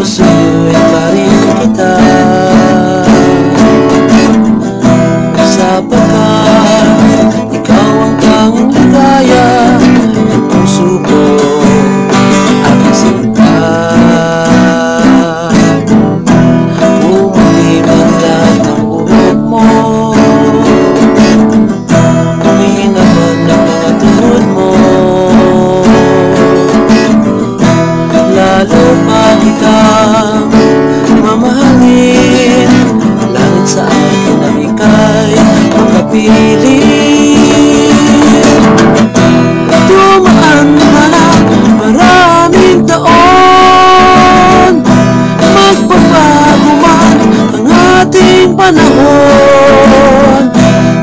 puso'y pa rin kita, sapagkat ikaw ang tanging ligaya ng puso ko, aking sinta. Bumuli man lahat ng buhok mo, humina man ang mga tuhod mo, lalo pa kitang mamahalin. Langit sa akin na ika'y makapiling. Dumaan na lang maraming taon, magbabago man ang ating panahon,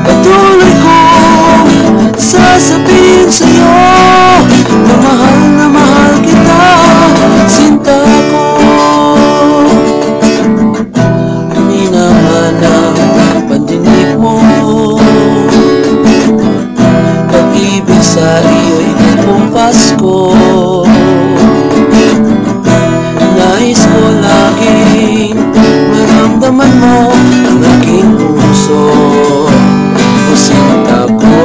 patuloy kong sasabihin sa'yo na mahal kita, sinta ko. Humina man ang pandinig mo, pag-ibig sa iyo'y tipong Pasko. Nais ko laging maramdaman mo ang aking puso, o sinta ko.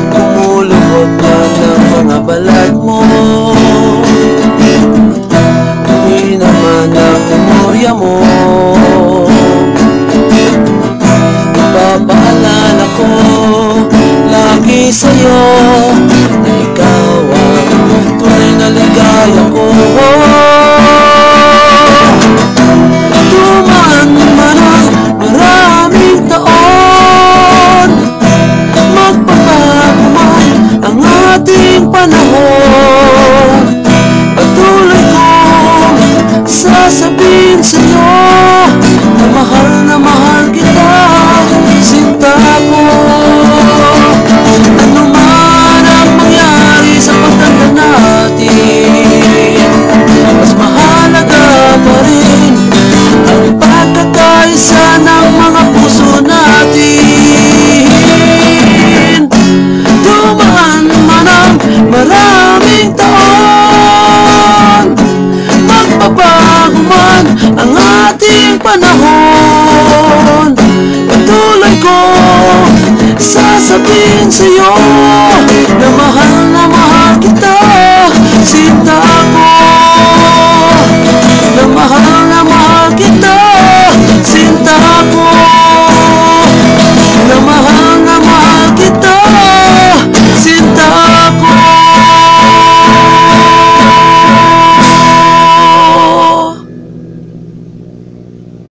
Kumulubot man ang mga balat mo, hindi naman ang memorya mo. Ipapaalala ko lagi sa'yo na ikaw ang tunay na ligaya ko. Dumaan man ang maraming taon, magbabago man ang ating panahon, patuloy kong sasabihin sa'yo na mahal kita, sinta ko. Ano man ang mangyari sa pagtanda natin, mas mahalaga pa rin ang pagkakaisa ng mga puso natin. Dumaan man ang maraming taon, magbabago man ang ating panahon, patuloy ko sasabihin sa'yo